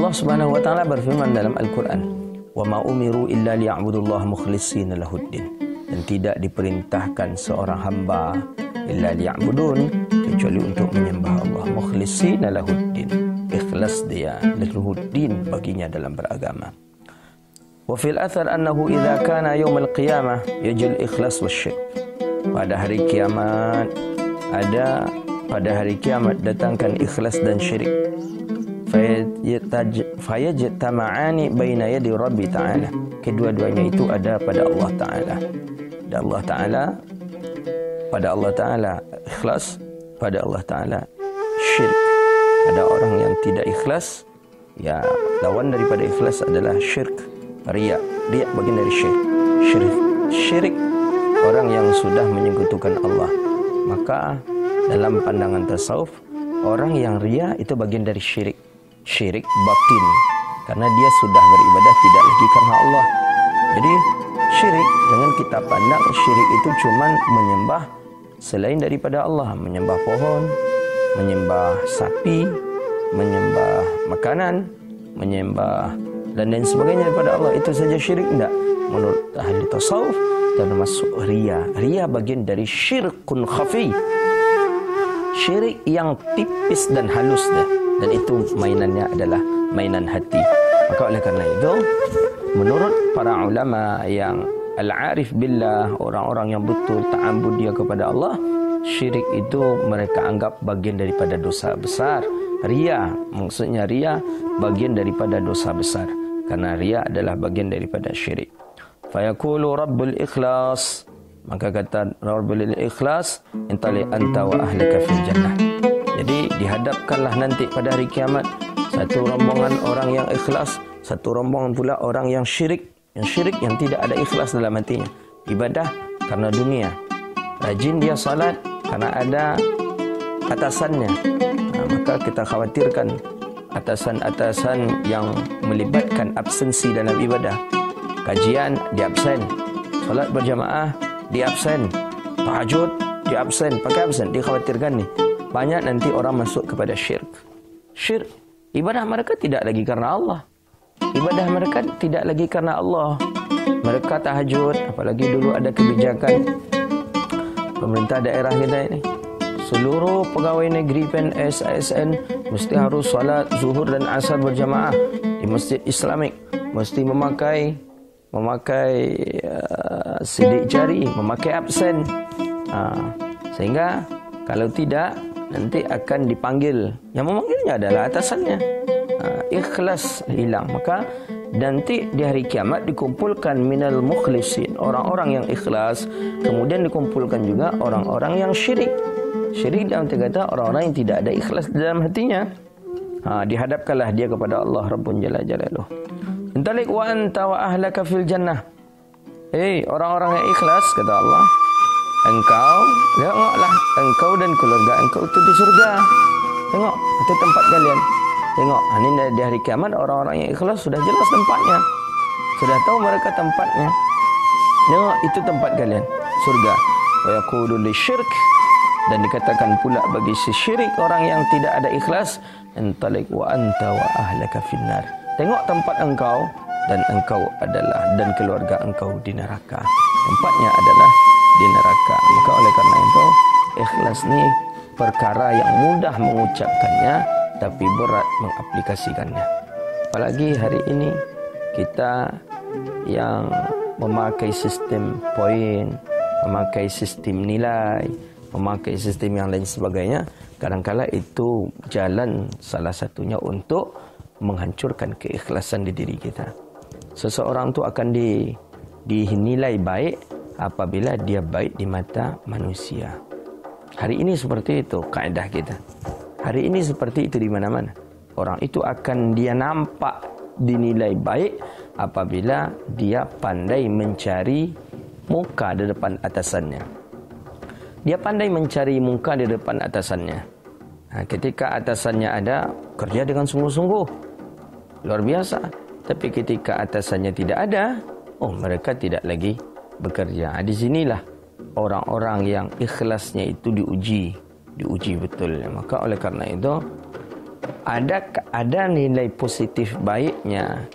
Allah Subhanahu wa taala berfirman dalam Al-Qur'an, "Wa ma umiru illa liya'budullaha mukhlishina lahuddin." Dan tidak diperintahkan seorang hamba illa liya'budun, kecuali untuk menyembah Allah mukhlishina lahuddin, ikhlas dia lahuddin baginya dalam beragama. Wa fil athar annahu idza kana yaumil qiyamah yajil ikhlas wasyirk. Pada hari kiamat datangkan ikhlas dan syirik. Fayajtama'ani baina yadi Rabbi ta'ala. Kedua-duanya itu ada pada Allah Ta'ala. Pada Allah Ta'ala ikhlas, pada Allah Ta'ala syirik. Ada orang yang tidak ikhlas, ya lawan daripada ikhlas adalah syirik, riya. Riya bagian dari syirik. Syirik orang yang sudah menyekutukan Allah. Maka dalam pandangan tasawuf, orang yang riya itu bagian dari syirik. Syirik batin, karena dia sudah beribadah tidak lagi karena Allah. Jadi syirik, jangan kita pandang syirik itu cuman menyembah selain daripada Allah, menyembah pohon, menyembah sapi, menyembah makanan, menyembah dan lain sebagainya daripada Allah. Itu saja syirik? Tidak. Menurut ahli tasawuf termasuk riya. Riya bagian dari syirkun khafi, syirik yang tipis dan halus dah. Dan itu mainannya adalah mainan hati. Maka oleh karena itu, menurut para ulama yang al-arif billah, orang-orang yang betul ta'abbud dia kepada Allah, syirik itu mereka anggap bagian daripada dosa besar. Riya, maksudnya riya bagian daripada dosa besar, karena riya adalah bagian daripada syirik. Fayaqulu rabbul ikhlas, maka kata rabbul ikhlas, intali anta wa ahlaka fil jannah. Jadi dihadapkanlah nanti pada hari kiamat satu rombongan orang yang ikhlas, satu rombongan pula orang yang syirik. Yang syirik yang tidak ada ikhlas dalam hatinya. Ibadah karena dunia. Rajin dia salat karena ada atasannya. Maka kita khawatirkan atasan-atasan yang melibatkan absensi dalam ibadah. Kajian di absen, salat berjamaah di absen, tahajud di absen, pakai absen. Dikhawatirkan nih, banyak nanti orang masuk kepada syirik. Syirik, ibadah mereka tidak lagi karena Allah. Ibadah mereka tidak lagi karena Allah. Mereka tahajud, apalagi dulu ada kebijakan pemerintah daerah kita ini. Seluruh pegawai negeri PNS, ASN mesti harus salat zuhur dan asar berjamaah di masjid Islamik. Mesti memakai sidik jari, memakai absen. Sehingga kalau tidak, nanti akan dipanggil. Yang memanggilnya adalah atasannya. Ikhlas hilang. Maka nanti di hari kiamat dikumpulkan minal mukhlisin, orang-orang yang ikhlas. Kemudian dikumpulkan juga orang-orang yang syirik. Syirik dalam kata orang-orang yang tidak ada ikhlas dalam hatinya. Dihadapkanlah dia kepada Allah Rabbun Jalla Jalaluh. Intalik wa anta wa ahlaka fil jannah. Orang-orang yang ikhlas, kata Allah, tengoklah engkau dan keluarga engkau itu di surga. Tengok, itu tempat kalian. Tengok, ini di hari kiamat orang-orang yang ikhlas sudah jelas tempatnya. Sudah tahu mereka tempatnya. Tengok, itu tempat kalian, surga. Wa yaqulu lisyirk, dan dikatakan pula bagi si syirik, orang yang tidak ada ikhlas, intalik wa anta wa ahlaka finnar. Tengok tempat engkau, dan engkau adalah, dan keluarga engkau di neraka. Tempatnya adalah di neraka. Maka oleh karena itu, ikhlas ni perkara yang mudah mengucapkannya, tapi berat mengaplikasikannya. Apalagi hari ini kita yang memakai sistem poin, memakai sistem nilai, memakai sistem yang lain sebagainya, kadang-kala itu jalan salah satunya untuk menghancurkan keikhlasan di diri kita. Seseorang tu akan dinilai baik apabila dia baik di mata manusia. Hari ini seperti itu kaedah kita. Hari ini seperti itu di mana-mana. Orang itu akan dia nampak dinilai baik apabila dia pandai mencari muka di depan atasannya. Dia pandai mencari muka di depan atasannya. Ketika atasannya ada, kerja dengan sungguh-sungguh, luar biasa. Tapi ketika atasannya tidak ada, mereka tidak lagi bekerja. Di sinilah orang-orang yang ikhlasnya itu diuji betul. Maka oleh karena itu, ada nilai positif baiknya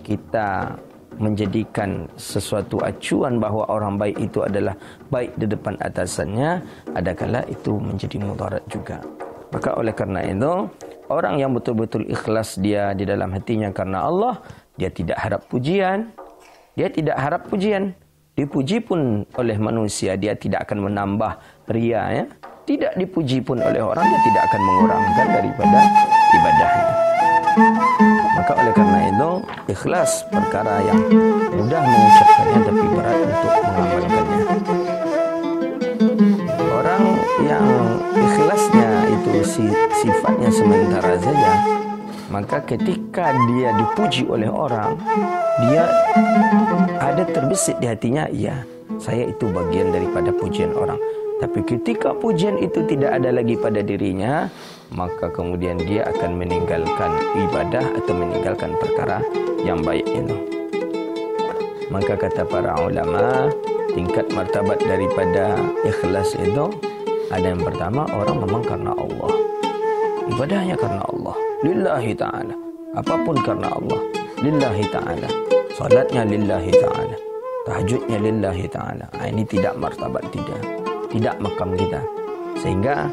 kita menjadikan sesuatu acuan bahawa orang baik itu adalah baik di depan atasannya, adakala itu menjadi mudarat juga. Maka oleh karena itu, orang yang betul-betul ikhlas dia di dalam hatinya karena Allah, dia tidak harap pujian. Dia tidak harap pujian. Dipuji pun oleh manusia, dia tidak akan menambah ria, ya. Tidak dipuji pun oleh orang, dia tidak akan mengurangkan daripada ibadahnya. Maka oleh karena itu, ikhlas perkara yang mudah mengucapkannya tapi berat untuk mengamalkannya. Orang yang ikhlasnya itu sifatnya sementara saja, maka ketika dia dipuji oleh orang, dia ada terbesit di hatinya, ya, saya itu bagian daripada pujian orang. Tapi ketika pujian itu tidak ada lagi pada dirinya, maka kemudian dia akan meninggalkan ibadah atau meninggalkan perkara yang baik itu. Maka kata para ulama, tingkat martabat daripada ikhlas itu, ada yang pertama, orang memang karena Allah. Ibadahnya karena Allah, lillahi ta'ala. Apapun karena Allah, lillahi ta'ala. Salatnya lillahi ta'ala. Tahajudnya lillahi ta'ala. Ini tidak martabat, tidak makam kita. Sehingga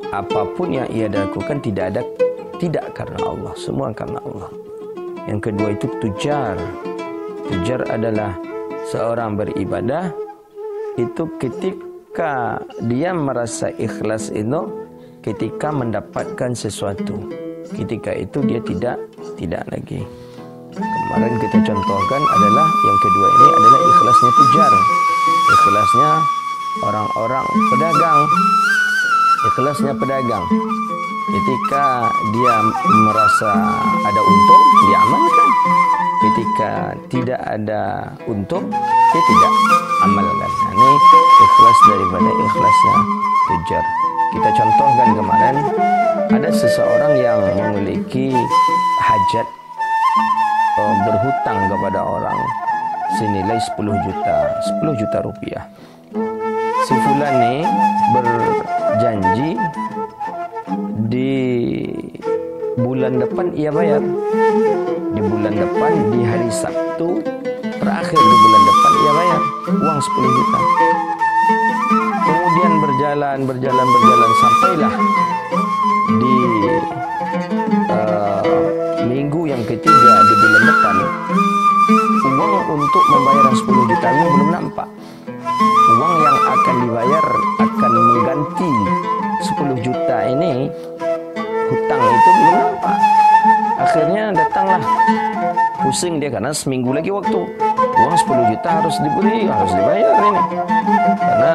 apapun yang ia lakukan tidak karena Allah, semua karena Allah. Yang kedua itu tujar. Tujar adalah seorang beribadah itu ketika dia merasa ikhlas itu ketika mendapatkan sesuatu. Ketika itu dia tidak lagi. Kemarin kita contohkan adalah yang kedua ini adalah ikhlasnya tujar. Ikhlasnya orang-orang pedagang. Ikhlasnya pedagang. Ketika dia merasa ada untung, dia amalkan. Ketika tidak ada untung, dia tidak amalkan. Ini ikhlas daripada ikhlasnya tujar. Kita contohkan kemarin, ada seseorang yang memiliki hajat berhutang kepada orang senilai 10 juta rupiah. Si fulan ini berjanji di bulan depan ia bayar. Di bulan depan, di hari Sabtu terakhir di bulan depan ia bayar uang 10 juta. Kemudian berjalan sampailah di minggu yang ketiga di bulan depan, uang untuk membayar 10 juta ini belum nampak. Uang yang akan dibayar akan mengganti 10 juta ini, hutang itu belum nampak. Akhirnya datanglah, pusing dia karena seminggu lagi waktu. Uang 10 juta harus diberi, harus dibayar ini. Karena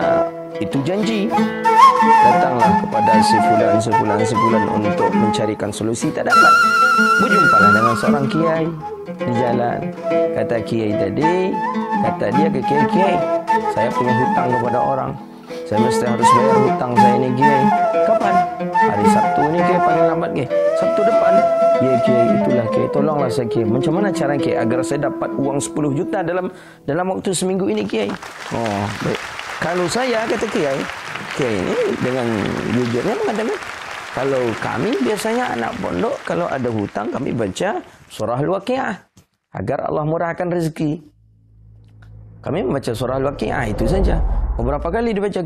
itu janji. Datanglah kepada si fulan untuk mencarikan solusi, tak dapat. Berjumpalah dengan seorang kiai di jalan. Kata kiai tadi, kata dia ke kiai, saya punya hutang kepada orang. Saya mesti harus bayar hutang saya ini, kiai. Kapan? Hari Sabtu ini, kiai, paling lambat, kiai. Sabtu depan. Ya, kiai, itulah, kiai. Tolonglah saya, kiai. Macam mana cara, kiai, agar saya dapat uang 10 juta dalam waktu seminggu ini, kiai? Oh, baik. Kalau saya, kata kiai ini dengan jujurnya mengatakan, kalau kami biasanya anak pondok, kalau ada hutang kami baca surah Al-Waqi'ah agar Allah murahkan rezeki. Kami membaca surah Al-Waqi'ah itu saja. Beberapa kali dibaca,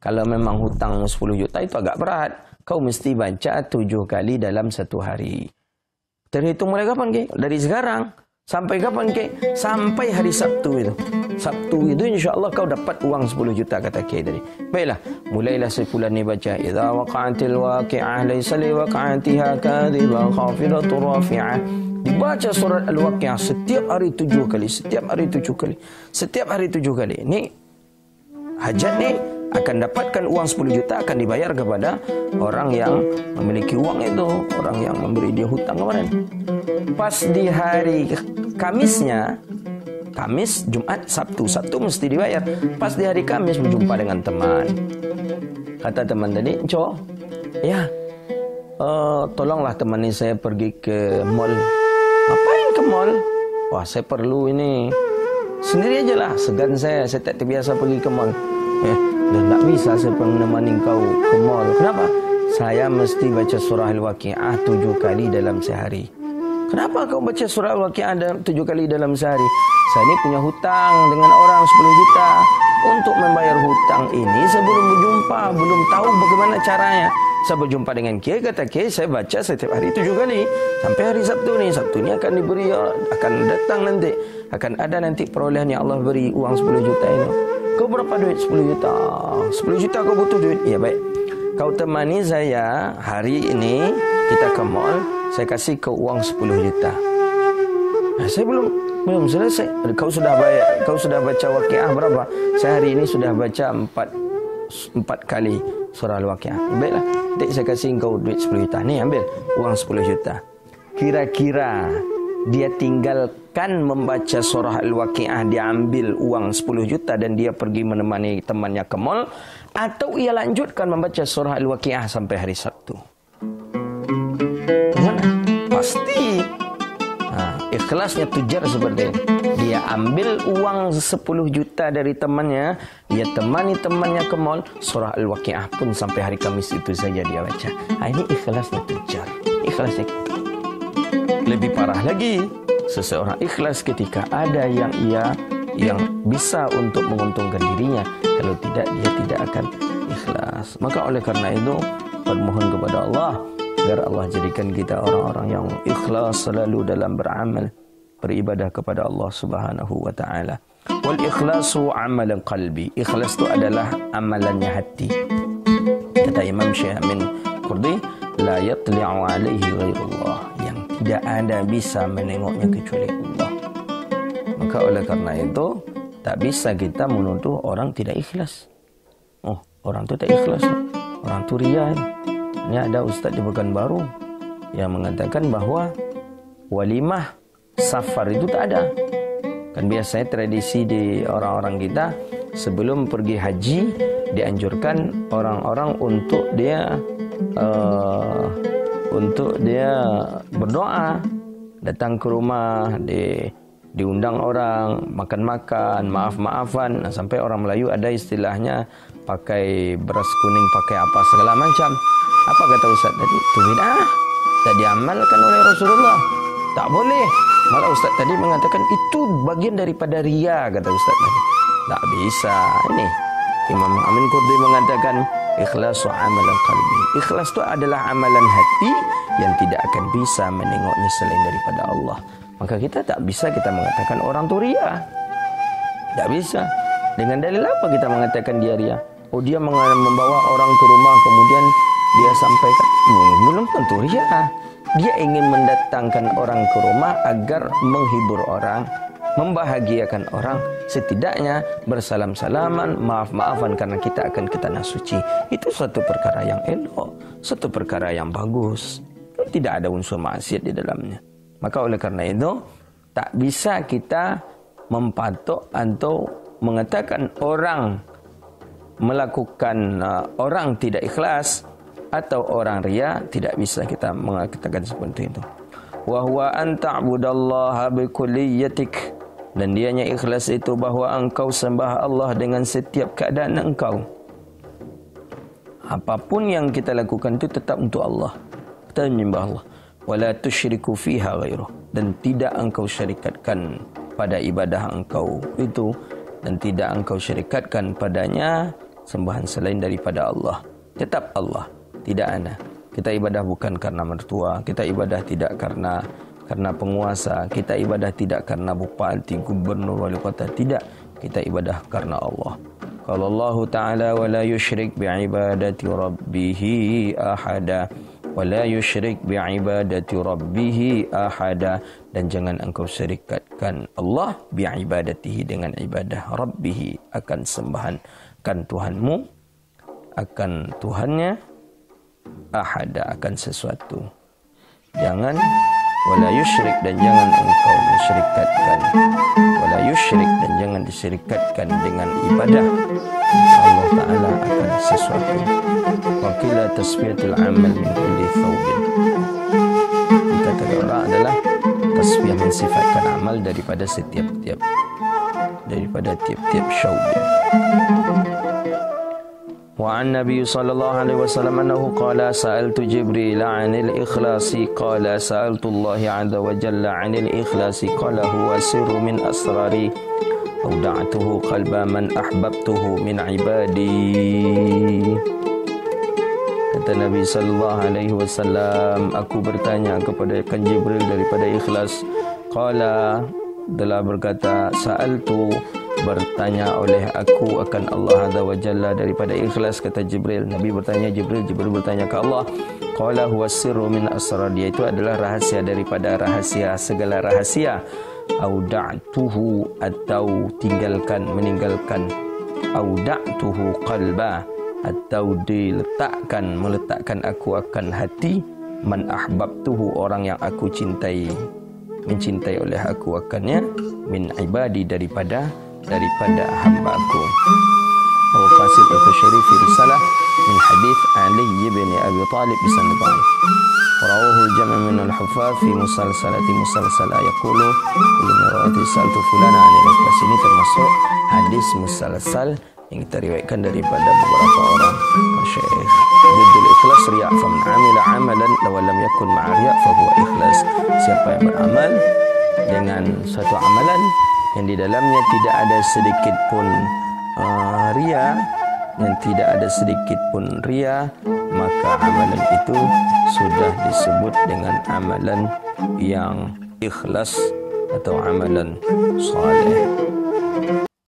kalau memang hutang 10 juta itu agak berat, kau mesti baca 7 kali dalam satu hari. Terhitung mulai kapan, Dari sekarang. Sampai kapan, Sampai hari Sabtu itu. Sabtu itu insya-Allah kau dapat uang 10 juta, kata kiai tadi. Baiklah, mulailah sebulan ni baca idza waqa'atil waqi'ah laysa li waqa'atiha kadhiba khafidatu rafi'ah. Dibaca surat Al-Waqi'ah setiap hari 7 kali, setiap hari 7 kali. Ini hajat ni akan dapatkan uang 10 juta akan dibayar kepada orang yang memiliki uang itu, orang yang memberi dia hutang kemarin. Pas di hari Kamisnya, Kamis, Jumat, Sabtu mesti dibayar. Pas di hari Kamis berjumpa dengan teman. Kata teman tadi, "Enco, ya, tolonglah teman ini saya pergi ke mall." "Ngapain ke mall?" "Wah, saya perlu ini. Sendiri aja lah, segan saya tak terbiasa pergi ke mall." Dan tak bisa saya menemani kau ke mall." "Kenapa?" saya mesti baca surah Al-Waqi'ah 7 kali dalam sehari. Kenapa kau baca surah Al-Waqi'ah 7 kali dalam sehari? Saya ini punya hutang dengan orang 10 juta. Untuk membayar hutang ini sebelum berjumpa, belum tahu bagaimana caranya. Saya berjumpa dengan Kiai, kata Kiai saya baca setiap hari 7 kali. Sampai hari Sabtu ni. Sabtu ni akan diberi, akan datang nanti. Akan ada nanti perolehan yang Allah beri uang 10 juta itu. Kau berapa duit? 10 juta. 10 juta kau butuh duit? Ya baik. Kau temani saya hari ini, kita ke mall, saya kasih kau uang 10 juta. Nah, saya belum selesai. Kau sudah baca Waqi'ah berapa? Saya hari ini sudah baca 4 kali surah Al-Waqi'ah. Baiklah, nanti saya kasih kau duit 10 juta. Ni ambil uang 10 juta. Kira-kira dia tinggalkan membaca surah Al-Waqi'ah, dia ambil uang 10 juta dan dia pergi menemani temannya ke mall, atau ia lanjutkan membaca surah Al-Waqi'ah sampai hari Sabtu? Mana? Pasti ikhlasnya tujar seperti ini. Dia ambil uang 10 juta dari temannya, dia temani temannya ke mall, surah Al-Waqi'ah pun sampai hari Kamis itu saja dia baca. Ini ikhlasnya tujar. Ikhlasnya. Lebih parah lagi, seseorang ikhlas ketika ada yang bisa untuk menguntungkan dirinya. Kalau tidak, dia tidak akan ikhlas. Maka oleh karena itu, bermohon kepada Allah agar Allah jadikan kita orang-orang yang ikhlas selalu dalam beramal, beribadah kepada Allah Subhanahu wa taala. Wal ikhlasu amalan qalbi. Ikhlas itu adalah amalannya hati. Kata Imam Syekh Amin Qurdi, la yatli'u alaihi ghairullah. Yang tidak ada bisa menengoknya kecuali Allah. Maka oleh karena itu, tak bisa kita menuduh orang tidak ikhlas. Oh, orang itu tak ikhlas. Orang itu ria. Ini ada ustaz di Pekanbaru yang mengatakan bahawa walimah safar itu tak ada. Kan biasanya tradisi di orang-orang kita sebelum pergi haji dianjurkan orang-orang untuk dia berdoa, datang ke rumah, diundang orang, makan-makan, maaf-maafan. Sampai orang Melayu ada istilahnya pakai beras kuning, pakai apa segala macam. Apa kata Ustaz tadi? Itu bid'ah. Tak diamalkan oleh Rasulullah. Tak boleh. Malah Ustaz tadi mengatakan itu bagian daripada ria, kata Ustaz tadi. Tak bisa. Ini Imam Amin Qurdi mengatakan ikhlasu amalan qalbi. Ikhlas itu adalah amalan hati yang tidak akan bisa menengoknya selain daripada Allah. Maka kita tak bisa kita mengatakan orang itu ria. Tak bisa. Dengan dalil apa kita mengatakan dia ria? Oh, dia membawa orang ke rumah kemudian dia sampaikan. Belum tentu ria. Dia ingin mendatangkan orang ke rumah agar menghibur orang, membahagiakan orang. Setidaknya bersalam-salaman, maaf-maafan karena kita akan ke tanah suci. Itu suatu perkara yang elok, suatu perkara yang bagus. Tidak ada unsur maksiat di dalamnya. Maka oleh karena itu, tak bisa kita mempatok atau mengatakan orang melakukan orang tidak ikhlas atau orang ria, tidak bisa kita mengatakan seperti itu. Wa huwa an ta'budallaha bikulliyatik, dan dianya ikhlas itu bahawa engkau sembah Allah dengan setiap keadaan engkau. Apapun yang kita lakukan itu tetap untuk Allah. Kita menyembah Allah. Wala tusyriku fiha ghairuh, dan tidak engkau syarikatkan pada ibadah engkau itu, dan tidak engkau syarikatkan padanya sembahan selain daripada Allah. Tetap Allah, tidak ana. Kita ibadah bukan karena mertua, kita ibadah tidak karena penguasa, kita ibadah tidak karena bupati, gubernur, wali kota, tidak. Kita ibadah karena Allah. Qala Allah Ta'ala wa la yusyrik bi'ibadati rabbih ahada. Wala yusyrik bi'ibadati rabbih ahada, dan jangan engkau syirikatkan Allah bi'ibadatihi, dengan ibadah rabbih, akan sembahan kan Tuhanmu, akan Tuhannya, ahada, akan sesuatu. Jangan wala yusyrik, dan jangan engkau mensyirikatkan, wala yusyrik, dan jangan disyirikatkan dengan ibadah Allah Ta'ala akan sesuatu. Wakila tasfiyatul amal min kulli thawbin. Kata orang adalah tasfiyah, mensifatkan amal daripada tiap-tiap syaubin. Wa وعن النبي صلى الله عليه وسلم أنه قال سألت جبريل عن الإخلاص قال سألت الله عز وجل عن الإخلاص قال هو سر من أسراري أودعته قلب من أحببته من عبادي. Kata Nabi sallallahu alaihi wasallam, aku bertanya kepada Jibril daripada ikhlas. Qala, telah berkata, sa'altu, bertanya oleh aku akan Allah Azza wa Jalla daripada ikhlas. Kata Jibril, Nabi bertanya Jibril bertanya ke Allah. Qala huwa sirru min asrar, iaitu adalah rahasia daripada rahasia segala rahasia. Auda'tuhu, atau meninggalkan. Auda'tuhu qalba, atau meletakkan aku akan hati. Man ahbabtuhu, orang yang aku cintai, mencintai oleh aku akannya. Min ibadi, daripada hamba aku. Qasid al-Qushayri fi risalah min hadith Ali bin Abi Talib bisanad dhaif. Rawahu al-jam' min al-huffaz fi musalsalati musalsala yaqulu kullu marati saltu fulana an al-ikhlas. Ini termasuk hadis musalsal yang kita riwayatkan daripada beberapa orang masyayikh. Bidul ikhlas riya', faman 'amila 'amalan law lam yakun ma'a riya' fa huwa ikhlas. Siapa yang beramal dengan suatu amalan yang di dalamnya tidak ada sedikit pun ria, maka amalan itu sudah disebut dengan amalan yang ikhlas atau amalan saleh.